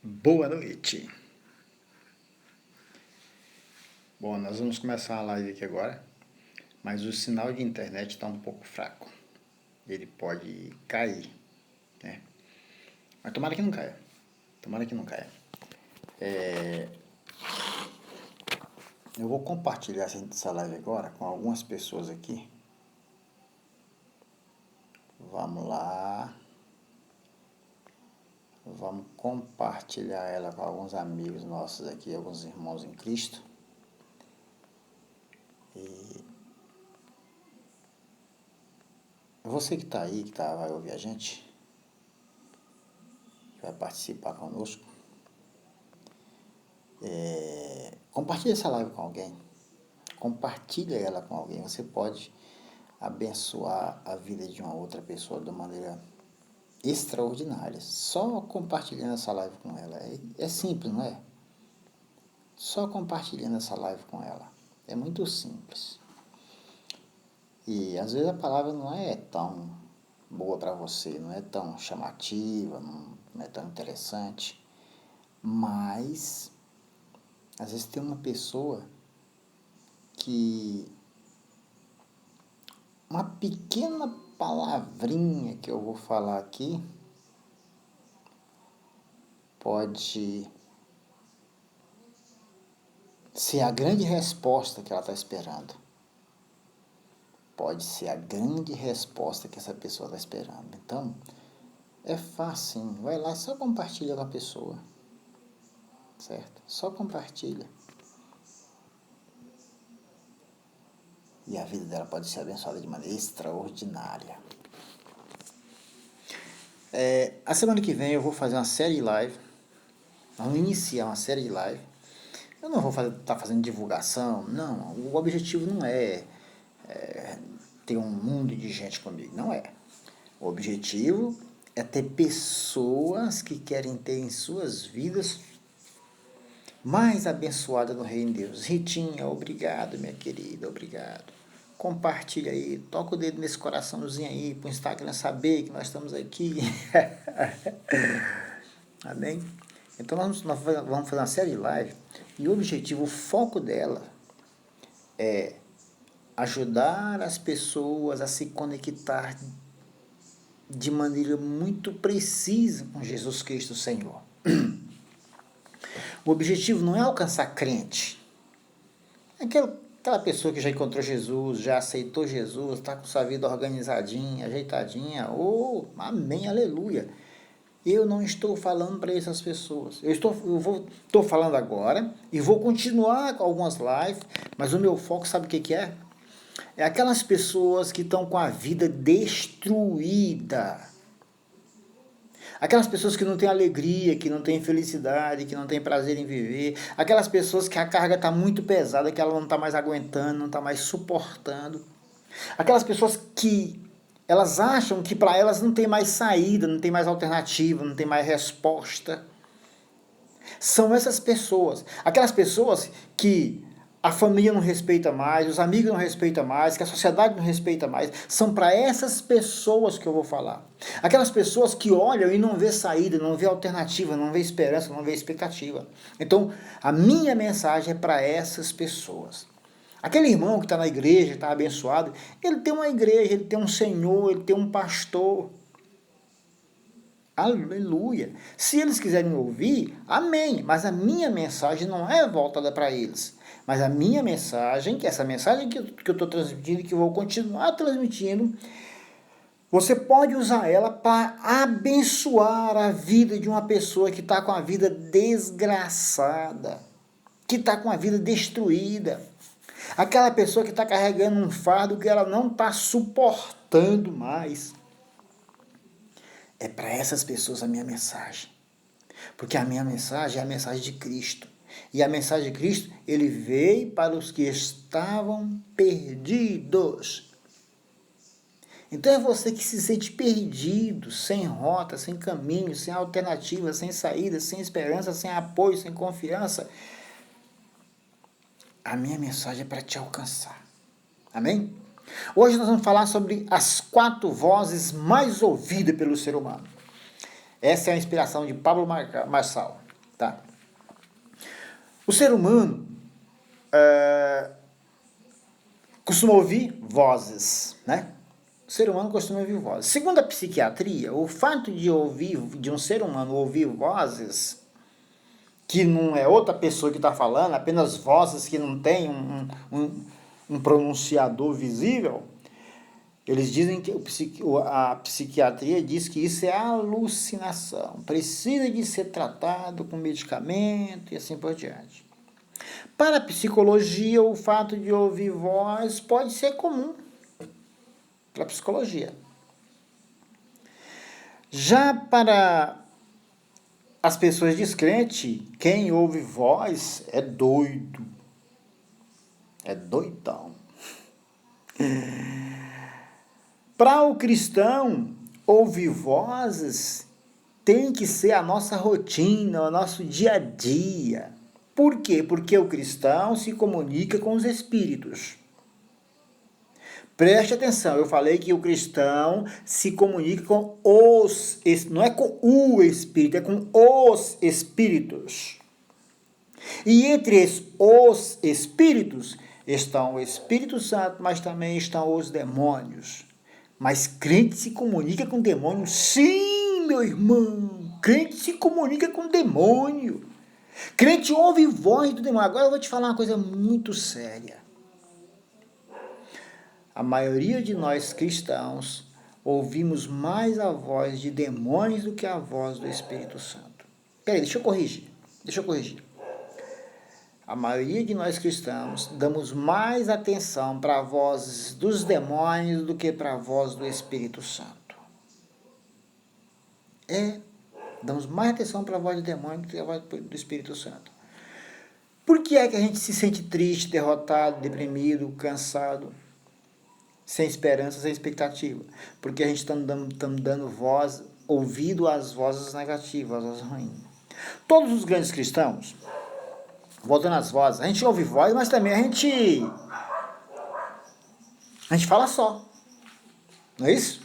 Boa noite. Bom, nós vamos começar a live aqui agora, mas o sinal de internet está um pouco fraco. Ele pode cair, né? Mas tomara que não caia. Tomara que não caia. Eu vou compartilhar essa live agora com algumas pessoas aqui. Vamos lá. Vamos compartilhar ela com alguns amigos nossos aqui, alguns irmãos em Cristo. E você que está aí, vai ouvir a gente, que vai participar conosco, compartilhe essa live com alguém. Compartilhe ela com alguém. Você pode abençoar a vida de uma outra pessoa de uma maneira extraordinária, só compartilhando essa live com ela. É simples, não é? Só compartilhando essa live com ela. É muito simples. E às vezes a palavra não é tão boa para você, não é tão chamativa, não é tão interessante, mas às vezes tem uma pessoa que uma pequena palavrinha que eu vou falar aqui pode ser a grande resposta que ela está esperando. Pode ser a grande resposta que essa pessoa está esperando. Então, é fácil, vai lá, só compartilha com a pessoa, certo? Só compartilha. E a vida dela pode ser abençoada de maneira extraordinária. A semana que vem eu vou fazer uma série de live. Vamos iniciar uma série de live. Eu não vou estar fazendo divulgação, não. O objetivo não é ter um mundo de gente comigo, não é. O objetivo é ter pessoas que querem ter em suas vidas mais abençoada no reino de Deus. Ritinha, obrigado, minha querida, obrigado. Compartilha aí, toca o dedo nesse coraçãozinho aí, para o Instagram saber que nós estamos aqui. Amém? Então nós vamos fazer uma série de live e o objetivo, o foco dela é ajudar as pessoas a se conectar de maneira muito precisa com Jesus Cristo Senhor. O objetivo não é alcançar crente. É aquela pessoa que já encontrou Jesus, já aceitou Jesus, está com sua vida organizadinha, ajeitadinha. Oh, amém, aleluia. Eu não estou falando para essas pessoas. Estou falando agora e vou continuar com algumas lives, mas o meu foco, sabe o que é? É aquelas pessoas que estão com a vida destruída. Aquelas pessoas que não têm alegria, que não têm felicidade, que não têm prazer em viver. Aquelas pessoas que a carga está muito pesada, que ela não está mais aguentando, não está mais suportando. Aquelas pessoas que elas acham que para elas não tem mais saída, não tem mais alternativa, não tem mais resposta. São essas pessoas. Aquelas pessoas que a família não respeita mais, os amigos não respeitam mais, que a sociedade não respeita mais. São para essas pessoas que eu vou falar. Aquelas pessoas que olham e não vê saída, não vê alternativa, não vê esperança, não vê expectativa. Então, a minha mensagem é para essas pessoas. Aquele irmão que está na igreja, está abençoado, ele tem uma igreja, ele tem um Senhor, ele tem um pastor. Aleluia. Se eles quiserem ouvir, amém. Mas a minha mensagem não é voltada para eles. Mas a minha mensagem, que essa mensagem que eu estou transmitindo, que eu vou continuar transmitindo, você pode usar ela para abençoar a vida de uma pessoa que está com a vida desgraçada, que está com a vida destruída. Aquela pessoa que está carregando um fardo que ela não está suportando mais. É para essas pessoas a minha mensagem. Porque a minha mensagem é a mensagem de Cristo. E a mensagem de Cristo, ele veio para os que estavam perdidos. Então é você que se sente perdido, sem rota, sem caminho, sem alternativa, sem saída, sem esperança, sem apoio, sem confiança. A minha mensagem é para te alcançar. Amém? Hoje nós vamos falar sobre as 4 vozes mais ouvidas pelo ser humano. Essa é a inspiração de Pablo Marçal. tá? O ser humano costuma ouvir vozes, né? O ser humano costuma ouvir vozes. Segundo a psiquiatria, o fato de um ser humano ouvir vozes, que não é outra pessoa que está falando, apenas vozes que não tem um pronunciador visível, eles dizem que a psiquiatria diz que isso é alucinação, precisa de ser tratado com medicamento e assim por diante. Para a psicologia, o fato de ouvir voz pode ser comum para a psicologia. Já para as pessoas descrentes, quem ouve voz é doido. É doidão. Para o cristão, ouvir vozes tem que ser a nossa rotina, o nosso dia a dia. Por quê? Porque o cristão se comunica com os espíritos. Preste atenção, eu falei que o cristão se comunica com os, não é com o espírito, é com os espíritos. E entre os espíritos estão o Espírito Santo, mas também estão os demônios. Mas crente se comunica com demônio? Sim, meu irmão. Crente se comunica com demônio. Crente ouve voz do demônio. Agora eu vou te falar uma coisa muito séria. A maioria de nós cristãos ouvimos mais a voz de demônios do que a voz do Espírito Santo. Peraí, deixa eu corrigir. A maioria de nós cristãos damos mais atenção para a voz dos demônios do que para a voz do Espírito Santo. Damos mais atenção para a voz do demônio do que a voz do Espírito Santo. Por que é que a gente se sente triste, derrotado, deprimido, cansado, sem esperança, sem expectativa? Porque a gente está dando ouvido às vozes negativas, às vozes ruins. Todos os grandes cristãos, voltando às vozes, a gente ouve voz, mas também a gente fala só. Não é isso?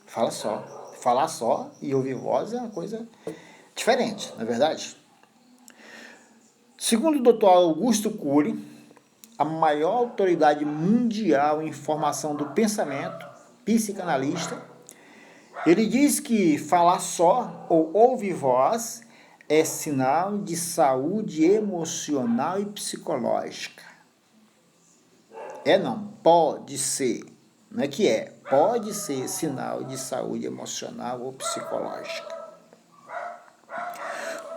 Fala só. Falar só e ouvir voz é uma coisa diferente, não é verdade? Segundo o Dr. Augusto Cury, a maior autoridade mundial em formação do pensamento, psicanalista, ele diz que falar só ou ouvir voz é sinal de saúde emocional e psicológica. Não, pode ser. Não é que é. Pode ser sinal de saúde emocional ou psicológica.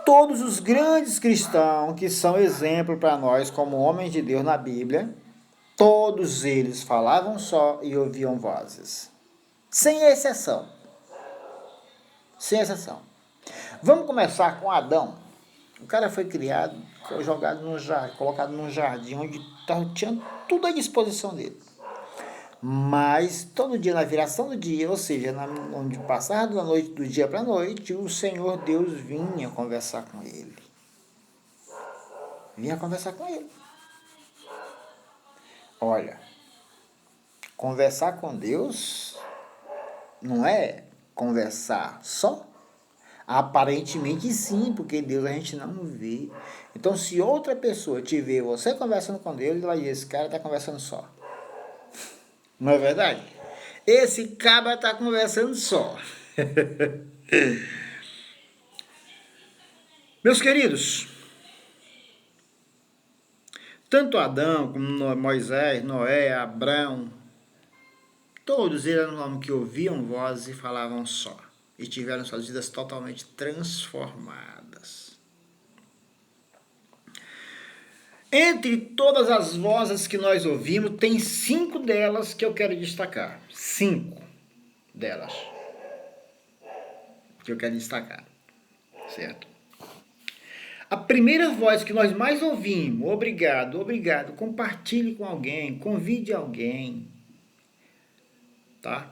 Todos os grandes cristãos que são exemplo para nós como homens de Deus na Bíblia, todos eles falavam só e ouviam vozes. Sem exceção. Sem exceção. Vamos começar com Adão. O cara foi criado, jogado num jardim, colocado num jardim onde tinha tudo à disposição dele. Mas todo dia, na viração do dia, ou seja, onde passava da noite, do dia para a noite, o Senhor Deus vinha conversar com ele. Olha, conversar com Deus não é conversar só. Aparentemente sim, porque Deus a gente não vê. Então, se outra pessoa te vê você conversando com Deus, ela diz, esse cara está conversando só. Não é verdade? Esse cabra está conversando só. Meus queridos, tanto Adão como Moisés, Noé, Abraão, todos eram homens que ouviam vozes e falavam só. E tiveram suas vidas totalmente transformadas. Entre todas as vozes que nós ouvimos, tem 5 delas que eu quero destacar. 5 delas que eu quero destacar. Certo? A primeira voz que nós mais ouvimos, obrigado, compartilhe com alguém, convide alguém. Tá?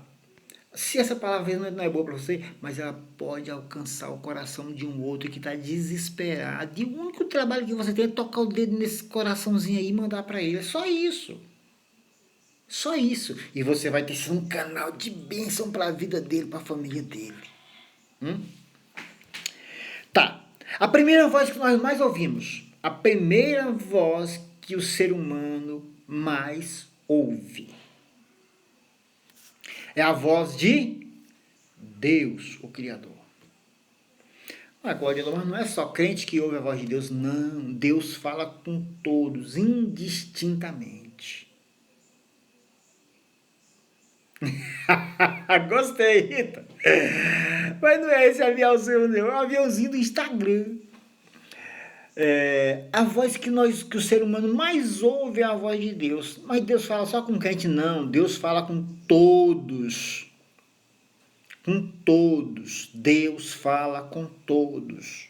Se essa palavra não é boa para você, mas ela pode alcançar o coração de um outro que está desesperado. E o único trabalho que você tem é tocar o dedo nesse coraçãozinho aí e mandar para ele. É só isso. Só isso. E você vai ter um canal de bênção para a vida dele, para a família dele. Tá. A primeira voz que nós mais ouvimos, a primeira voz que o ser humano mais ouve, é a voz de Deus, o Criador. Agora, mas não é só crente que ouve a voz de Deus, não. Deus fala com todos, indistintamente. Gostei, Rita. Mas não é esse aviãozinho, não. É um aviãozinho do Instagram. A voz que o ser humano mais ouve é a voz de Deus. Mas Deus fala só com crente? Não. Deus fala com todos. Com todos. Deus fala com todos.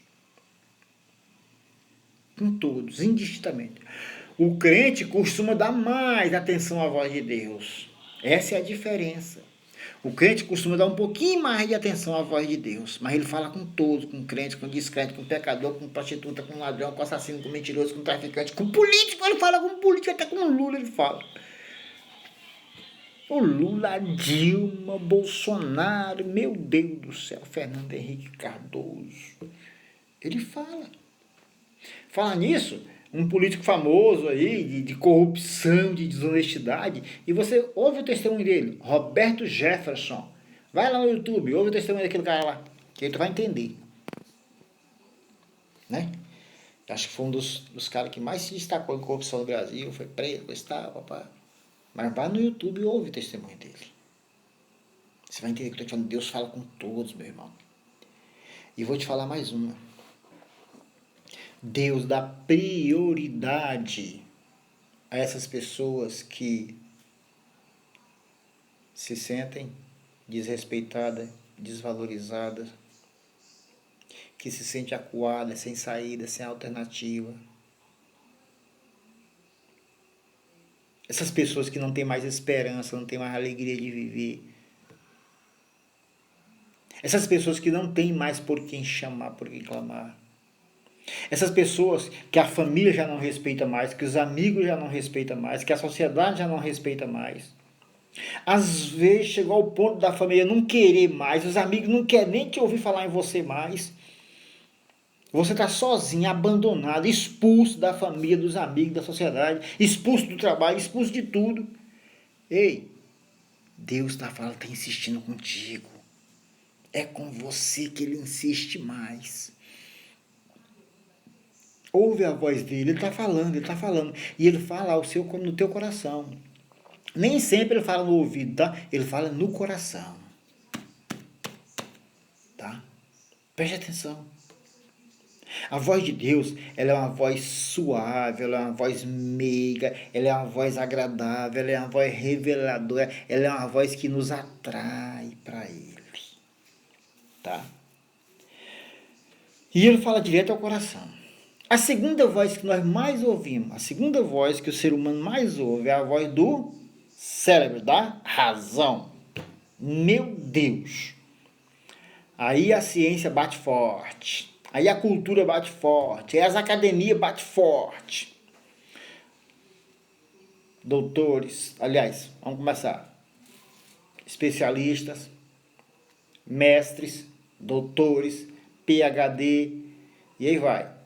Com todos, indistintamente. O crente costuma dar mais atenção à voz de Deus. Essa é a diferença. O crente costuma dar um pouquinho mais de atenção à voz de Deus, mas ele fala com todos, com crente, com descrente, com pecador, com prostituta, com ladrão, com assassino, com mentiroso, com traficante, com político, ele fala com político, até com Lula ele fala. O Lula, Dilma, Bolsonaro, meu Deus do céu, Fernando Henrique Cardoso. Ele fala. Fala nisso, um político famoso aí, de corrupção, de desonestidade, e você ouve o testemunho dele, Roberto Jefferson. Vai lá no YouTube, ouve o testemunho daquele cara lá, que aí tu vai entender. Né? Acho que foi um dos caras que mais se destacou em corrupção no Brasil, foi preso, papai. Mas vai no YouTube e ouve o testemunho dele. Você vai entender que eu estou te falando, Deus fala com todos, meu irmão. E vou te falar mais uma. Deus dá prioridade a essas pessoas que se sentem desrespeitadas, desvalorizadas, que se sentem acuadas, sem saída, sem alternativa. Essas pessoas que não têm mais esperança, não têm mais alegria de viver. Essas pessoas que não têm mais por quem chamar, por quem clamar. Essas pessoas que a família já não respeita mais, que os amigos já não respeitam mais, que a sociedade já não respeita mais. Às vezes chegou ao ponto da família não querer mais, os amigos não querem nem te ouvir falar em você mais. Você está sozinho, abandonado, expulso da família, dos amigos, da sociedade, expulso do trabalho, expulso de tudo. Ei, Deus está falando, está insistindo contigo. É com você que Ele insiste mais. Ouve a voz dele, ele está falando. E ele fala no teu coração. Nem sempre ele fala no ouvido, tá? Ele fala no coração. Tá? Preste atenção. A voz de Deus, ela é uma voz suave, ela é uma voz meiga, ela é uma voz agradável, ela é uma voz reveladora, ela é uma voz que nos atrai para Ele. Tá? E ele fala direto ao coração. A segunda voz que nós mais ouvimos, a segunda voz que o ser humano mais ouve é a voz do cérebro, da razão. Meu Deus! Aí a ciência bate forte. Aí a cultura bate forte. Aí as academias batem forte. Doutores, aliás, vamos começar. Especialistas, mestres, doutores, PhD, e aí vai.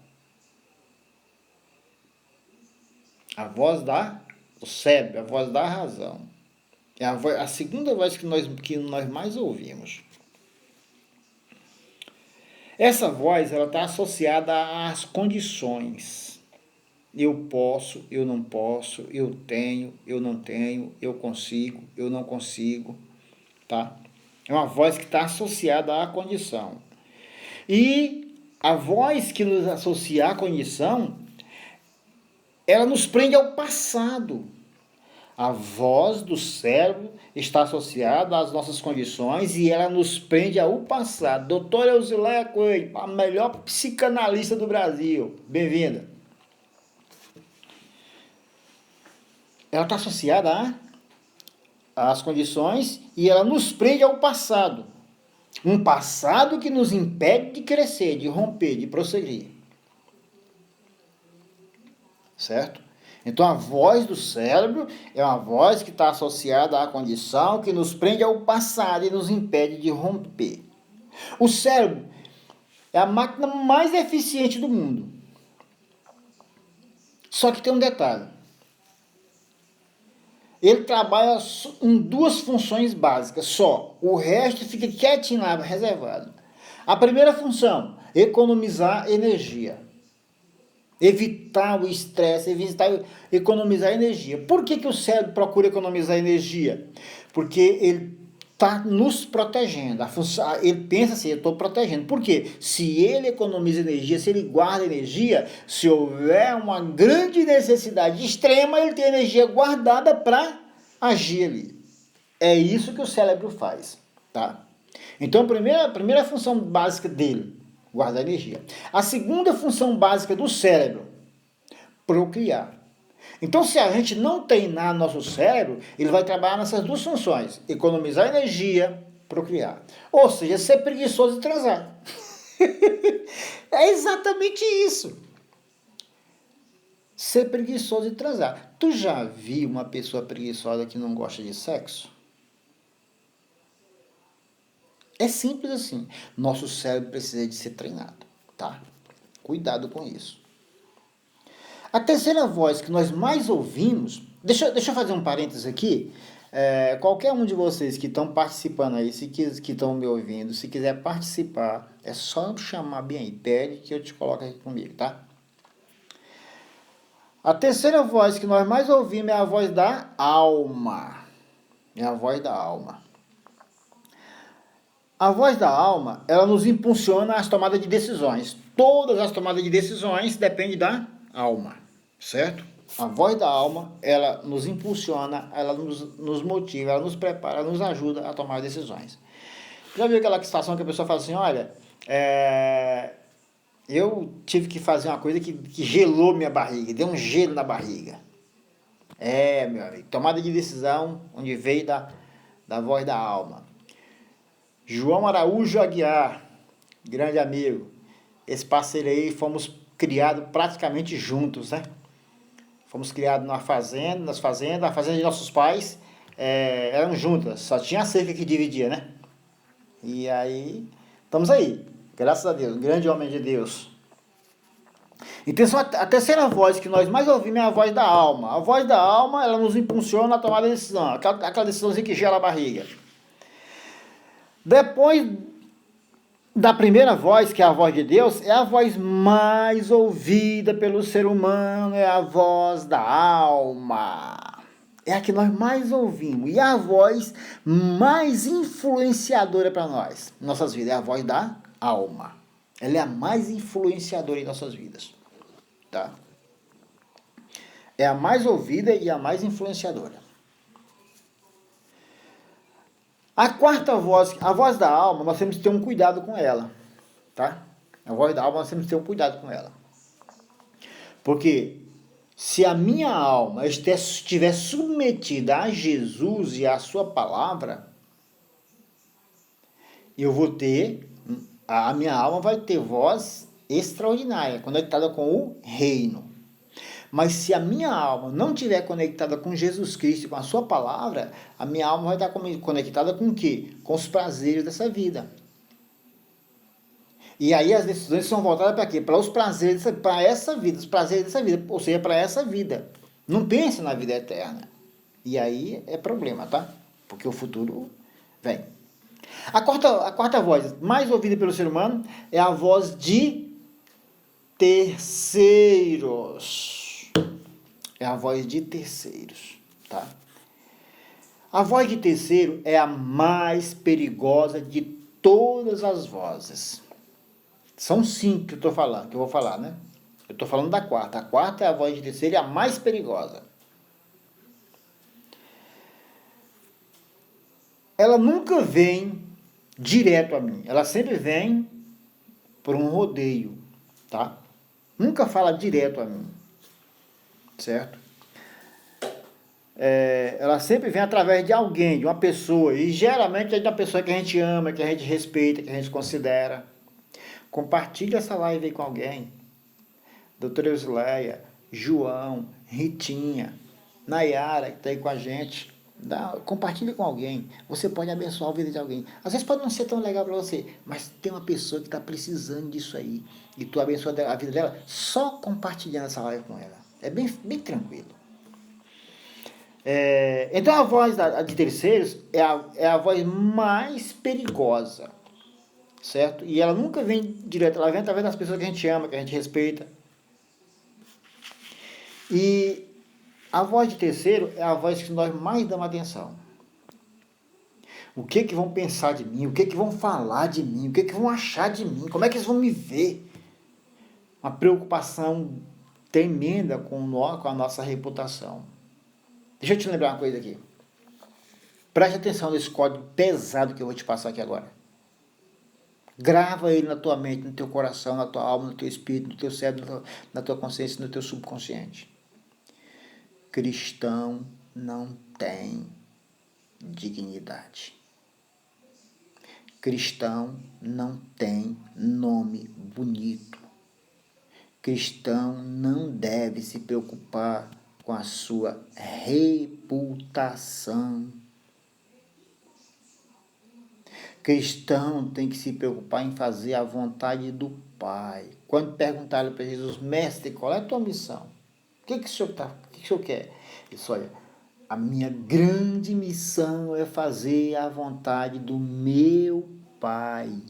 A voz do cérebro, a voz da razão. É a segunda voz que nós mais ouvimos. Essa voz está associada às condições. Eu posso, eu não posso, eu tenho, eu não tenho, eu consigo, eu não consigo. Tá? É uma voz que está associada à condição. E a voz que nos associa à condição, ela nos prende ao passado. A voz do cérebro está associada às nossas condições e ela nos prende ao passado. Doutora Eusileia Coelho, a melhor psicanalista do Brasil. Bem-vinda. Ela está associada às condições e ela nos prende ao passado. Um passado que nos impede de crescer, de romper, de prosseguir. Certo? Então, a voz do cérebro é uma voz que está associada à condição que nos prende ao passado e nos impede de romper. O cérebro É a máquina mais eficiente do mundo. Só que tem um detalhe. Ele trabalha em duas funções básicas só. O resto fica quietinho lá, reservado. A primeira função, economizar energia. Evitar o estresse, economizar energia. Por que o cérebro procura economizar energia? Porque ele está nos protegendo. Ele pensa assim, eu estou protegendo. Por quê? Se ele economiza energia, se ele guarda energia, se houver uma grande necessidade extrema, ele tem energia guardada para agir ali. É isso que o cérebro faz, tá? Então, a primeira função básica dele, guardar energia. A segunda função básica do cérebro, procriar. Então, se a gente não treinar nosso cérebro, ele vai trabalhar nessas duas funções: economizar energia, procriar. Ou seja, ser preguiçoso e transar. É exatamente isso. Ser preguiçoso e transar. Tu já viu uma pessoa preguiçosa que não gosta de sexo? É simples assim. Nosso cérebro precisa de ser treinado, tá? Cuidado com isso. A terceira voz que nós mais ouvimos, deixa eu fazer um parênteses aqui. Qualquer um de vocês que estão participando aí, que estão me ouvindo, se quiser participar, é só chamar bem aí, pede que eu te coloque aqui comigo, tá? A terceira voz que nós mais ouvimos é a voz da alma. É a voz da alma. A voz da alma, ela nos impulsiona às tomadas de decisões. Todas as tomadas de decisões dependem da alma, certo? A voz da alma, ela nos impulsiona, ela nos motiva, ela nos prepara, ela nos ajuda a tomar decisões. Já viu aquela situação que a pessoa fala assim, olha, eu tive que fazer uma coisa que gelou minha barriga, deu um gelo na barriga. Meu amigo, tomada de decisão onde veio da voz da alma. João Araújo Aguiar, grande amigo. Esse parceiro aí, fomos criados praticamente juntos, né? Fomos criados nas fazendas, a fazenda de nossos pais eram juntas, só tinha a cerca que dividia, né? E aí, estamos aí, graças a Deus, um grande homem de Deus. Então, a terceira voz que nós mais ouvimos é a voz da alma. A voz da alma, ela nos impulsiona a tomar a decisão, aquela decisãozinha que gela a barriga. Depois da primeira voz, que é a voz de Deus, é a voz mais ouvida pelo ser humano, é a voz da alma. É a que nós mais ouvimos. E é a voz mais influenciadora para nós, nossas vidas, é a voz da alma. Ela é a mais influenciadora em nossas vidas. Tá? É a mais ouvida e a mais influenciadora. A quarta voz, a voz da alma, nós temos que ter um cuidado com ela, tá? A voz da alma, nós temos que ter um cuidado com ela. Porque se a minha alma estiver submetida a Jesus e à sua palavra, a minha alma vai ter voz extraordinária, conectada com o reino. Mas se a minha alma não estiver conectada com Jesus Cristo e com a sua palavra, a minha alma vai estar conectada com o quê? Com os prazeres dessa vida. E aí as decisões são voltadas para quê? Para os prazeres, para essa vida, os prazeres dessa vida, ou seja, para essa vida. Não pense na vida eterna. E aí é problema, tá? Porque o futuro vem. A quarta voz mais ouvida pelo ser humano é a voz de terceiros. É a voz de terceiros, tá? A voz de terceiro é a mais perigosa de todas as vozes. São 5 que eu vou falar, né? Eu estou falando da quarta. A quarta é a voz de terceiro e a mais perigosa. Ela nunca vem direto a mim. Ela sempre vem por um rodeio, tá? Nunca fala direto a mim. Certo? Ela sempre vem através de alguém, de uma pessoa, e geralmente é de uma pessoa que a gente ama, que a gente respeita, que a gente considera. Compartilhe essa live aí com alguém. Doutora Eusleia, João, Ritinha, Nayara, que está aí com a gente. Compartilhe com alguém. Você pode abençoar a vida de alguém. Às vezes pode não ser tão legal para você, mas tem uma pessoa que está precisando disso aí. E tu abençoa a vida dela só compartilhando essa live com ela. É bem, bem tranquilo. Então a voz de terceiros é a voz mais perigosa, certo? E ela nunca vem direto, ela vem através das pessoas que a gente ama, que a gente respeita. E a voz de terceiro é a voz que nós mais damos atenção. O que vão pensar de mim? O que vão falar de mim? O que vão achar de mim? Como é que eles vão me ver? Uma preocupação tremenda com a nossa reputação. Deixa eu te lembrar uma coisa aqui. Preste atenção nesse código pesado que eu vou te passar aqui agora. Grava ele na tua mente, no teu coração, na tua alma, no teu espírito, no teu cérebro, na tua consciência, no teu subconsciente. Cristão não tem dignidade. Cristão não tem nome bonito. Cristão não deve se preocupar com a sua reputação. Cristão tem que se preocupar em fazer a vontade do Pai. Quando perguntaram para Jesus, mestre, qual é a tua missão? O que o senhor quer? Ele disse, olha, a minha grande missão é fazer a vontade do meu Pai.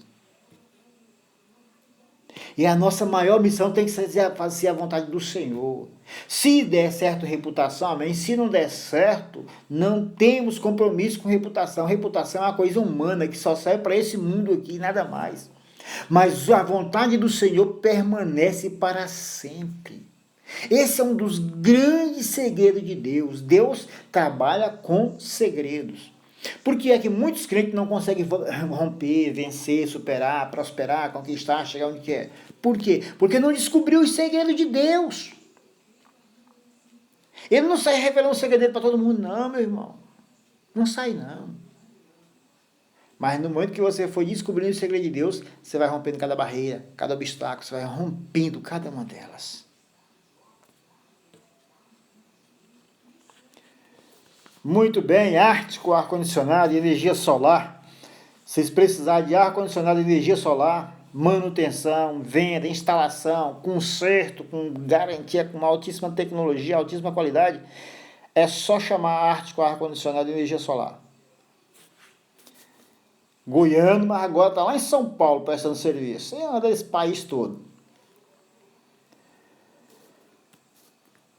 E a nossa maior missão tem que ser fazer a vontade do Senhor. Se der certo reputação, amém. Se não der certo, não temos compromisso com reputação. Reputação é uma coisa humana que só serve para esse mundo aqui, nada mais. Mas a vontade do Senhor permanece para sempre. Esse é um dos grandes segredos de Deus. Deus trabalha com segredos. Por que é que muitos crentes não conseguem romper, vencer, superar, prosperar, conquistar, chegar onde quer? Por quê? Porque não descobriu os segredos de Deus. Ele não sai revelando o segredo para todo mundo, não, meu irmão. Não sai, não. Mas no momento que você for descobrindo o segredo de Deus, você vai rompendo cada barreira, cada obstáculo, você vai rompendo cada uma delas. Muito bem, arte com ar-condicionado e energia solar. Se vocês precisarem de ar-condicionado e energia solar, manutenção, venda, instalação, conserto, com garantia, com uma altíssima tecnologia, altíssima qualidade, é só chamar a arte com ar-condicionado e energia solar. Goiano, mas agora está lá em São Paulo prestando serviço. É uma desse país todo.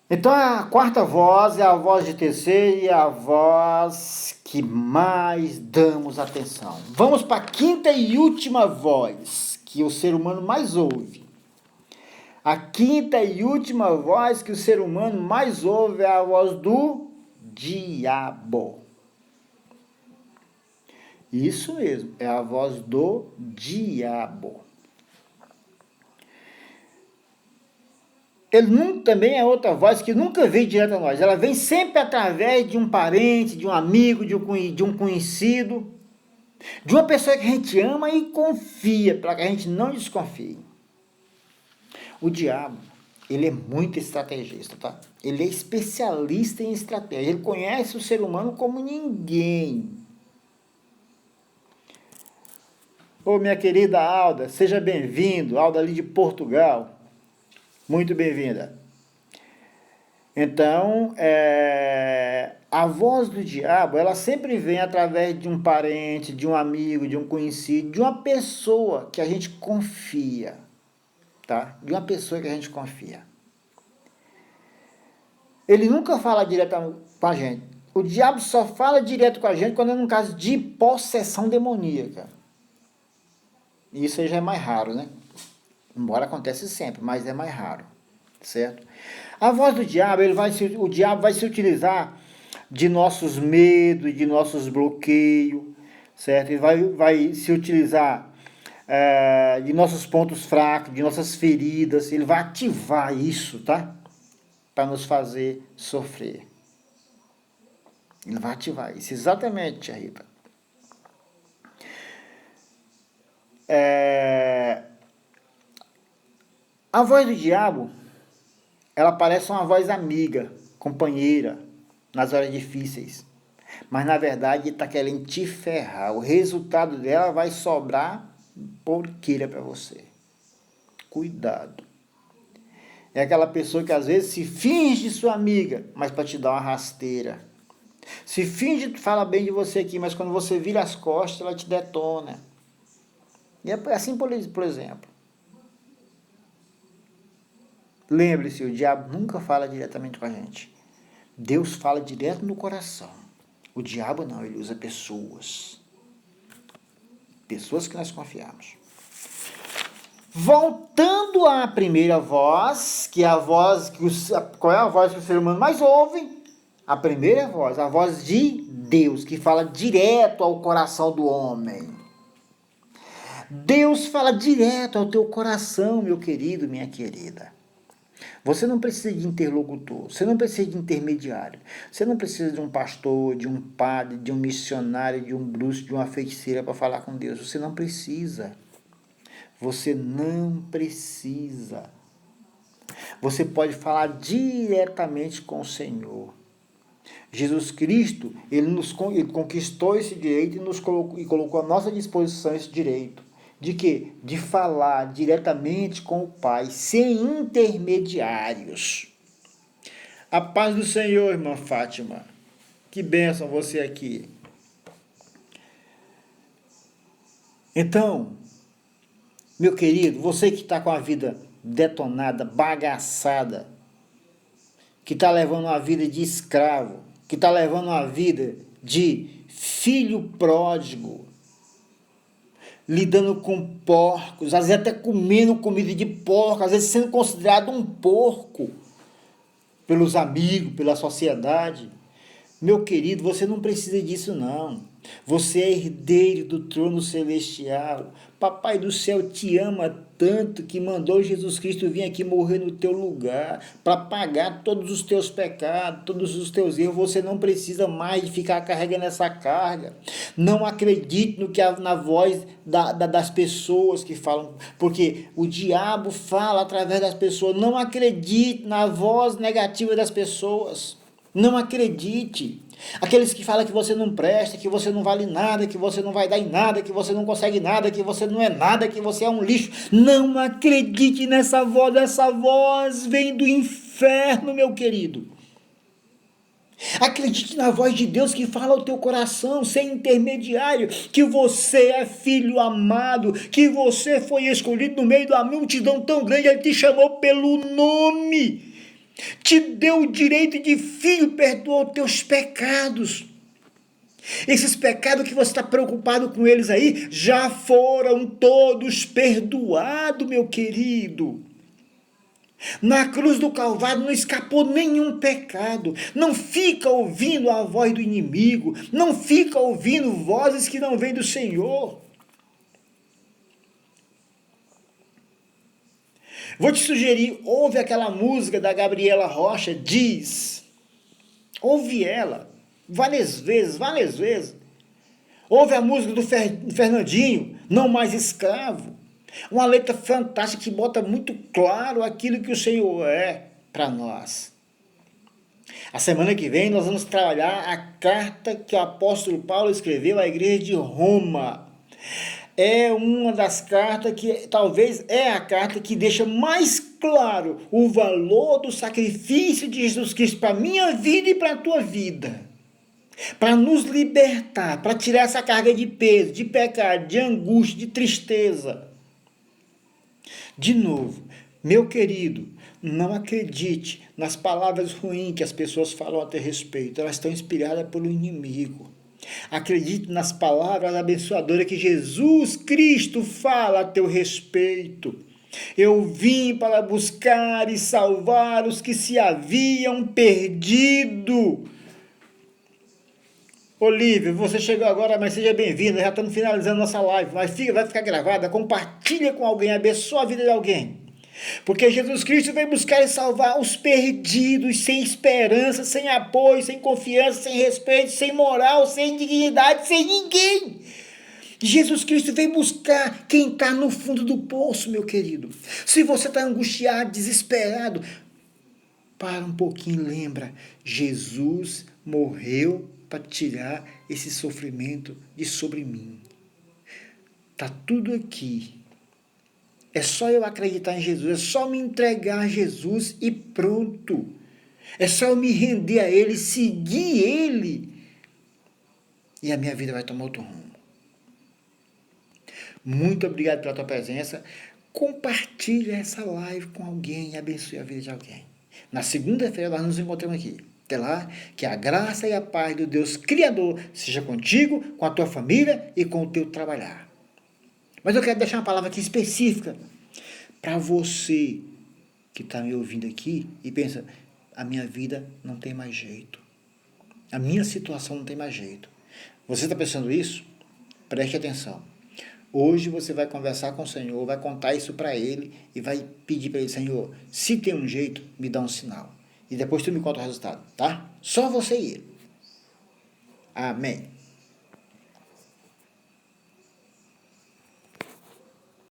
Então a quarta voz é a voz de terceiro e a voz que mais damos atenção. Vamos para a quinta e última voz que o ser humano mais ouve. A quinta e última voz que o ser humano mais ouve é a voz do diabo. Isso mesmo, é a voz do diabo. Ele também é outra voz que nunca vem direto a nós. Ela vem sempre através de um parente, de um amigo, de um conhecido, de uma pessoa que a gente ama e confia, para que a gente não desconfie. O diabo, ele é muito estrategista, tá? Ele é especialista em estratégia. Ele conhece o ser humano como ninguém. Ô, minha querida Alda, seja bem-vindo. Alda ali de Portugal. Muito bem-vinda. Então, a voz do diabo, ela sempre vem através de um parente, de um amigo, de um conhecido, de uma pessoa que a gente confia, tá? De uma pessoa que a gente confia. Ele nunca fala direto com a gente. O diabo só fala direto com a gente quando é num caso de possessão demoníaca. E isso aí já é mais raro, né? Embora acontece sempre, mas é mais raro, certo? A voz do diabo, o diabo vai se utilizar de nossos medos, de nossos bloqueios, certo? Ele vai se utilizar de nossos pontos fracos, de nossas feridas. Ele vai ativar isso, tá? Para nos fazer sofrer. Ele vai ativar isso, exatamente, tia Rita. A voz do diabo, ela parece uma voz amiga, companheira, nas horas difíceis. Mas na verdade ele está querendo te ferrar. O resultado dela vai sobrar porqueira para você. Cuidado. É aquela pessoa que às vezes se finge sua amiga, mas para te dar uma rasteira. Se finge que fala bem de você aqui, mas quando você vira as costas, ela te detona. E é assim, por exemplo. Lembre-se, o diabo nunca fala diretamente com a gente. Deus fala direto no coração. O diabo não, ele usa pessoas. Pessoas que nós confiamos. Voltando à primeira voz, que é a voz, qual é a voz que o ser humano mais ouve? A primeira voz, a voz de Deus, que fala direto ao coração do homem. Deus fala direto ao teu coração, meu querido, minha querida. Você não precisa de interlocutor, você não precisa de intermediário, você não precisa de um pastor, de um padre, de um missionário, de um bruxo, de uma feiticeira para falar com Deus. Você não precisa. Você não precisa. Você pode falar diretamente com o Senhor. Jesus Cristo, ele conquistou esse direito e colocou à nossa disposição esse direito. De quê? De falar diretamente com o Pai, sem intermediários. A paz do Senhor, irmã Fátima. Que bênção você aqui. Então, meu querido, você que está com a vida detonada, bagaçada, que está levando uma vida de escravo, que está levando uma vida de filho pródigo, lidando com porcos, às vezes até comendo comida de porco, às vezes sendo considerado um porco pelos amigos, pela sociedade. Meu querido, você não precisa disso não. Você é herdeiro do trono celestial. Papai do céu te ama tanto que mandou Jesus Cristo vir aqui morrer no teu lugar para pagar todos os teus pecados, todos os teus erros. Você não precisa mais de ficar carregando essa carga. Não acredite no que na voz das pessoas que falam, porque o diabo fala através das pessoas. Não acredite na voz negativa das pessoas. Não acredite. Aqueles que falam que você não presta, que você não vale nada, que você não vai dar em nada, que você não consegue nada, que você não é nada, que você é um lixo. Não acredite nessa voz. Essa voz vem do inferno, meu querido. Acredite na voz de Deus que fala ao teu coração, sem intermediário, que você é filho amado, que você foi escolhido no meio de uma multidão tão grande. Ele te chamou pelo nome, te deu o direito de filho, perdoou teus pecados. Esses pecados que você está preocupado com eles aí, já foram todos perdoados, meu querido. Na cruz do Calvário não escapou nenhum pecado. Não fica ouvindo a voz do inimigo, não fica ouvindo vozes que não vêm do Senhor. Vou te sugerir, ouve aquela música da Gabriela Rocha, Diz. Ouve ela, várias vezes. Ouve a música do Fernandinho, Não Mais Escravo. Uma letra fantástica que bota muito claro aquilo que o Senhor é para nós. A semana que vem nós vamos trabalhar a carta que o apóstolo Paulo escreveu à igreja de Roma. É uma das cartas que talvez é a carta que deixa mais claro o valor do sacrifício de Jesus Cristo para a minha vida e para a tua vida. Para nos libertar, para tirar essa carga de peso, de pecado, de angústia, de tristeza. De novo, meu querido, não acredite nas palavras ruins que as pessoas falam a teu respeito. Elas estão inspiradas pelo inimigo. Acredite nas palavras abençoadoras que Jesus Cristo fala a teu respeito. Eu vim para buscar e salvar os que se haviam perdido. Olívia, você chegou agora, mas seja bem-vinda. Já estamos finalizando nossa live, mas vai ficar gravada. Compartilha com alguém, abençoa a vida de alguém. Porque Jesus Cristo veio buscar e salvar os perdidos, sem esperança, sem apoio, sem confiança, sem respeito, sem moral, sem dignidade, sem ninguém. Jesus Cristo veio buscar quem está no fundo do poço, meu querido. Se você está angustiado, desesperado, para um pouquinho, lembra, Jesus morreu para tirar esse sofrimento de sobre mim. Está tudo aqui. É só eu acreditar em Jesus, é só me entregar a Jesus e pronto. É só eu me render a Ele, seguir Ele, e a minha vida vai tomar outro rumo. Muito obrigado pela tua presença. Compartilhe essa live com alguém e abençoe a vida de alguém. Na segunda-feira nós nos encontramos aqui. Até lá, que a graça e a paz do Deus Criador seja contigo, com a tua família e com o teu trabalhar. Mas eu quero deixar uma palavra aqui específica para você que está me ouvindo aqui e pensa, a minha vida não tem mais jeito. A minha situação não tem mais jeito. Você está pensando isso? Preste atenção. Hoje você vai conversar com o Senhor, vai contar isso para Ele e vai pedir para Ele, Senhor, se tem um jeito, me dá um sinal. E depois tu me conta o resultado, tá? Só você e Ele. Amém.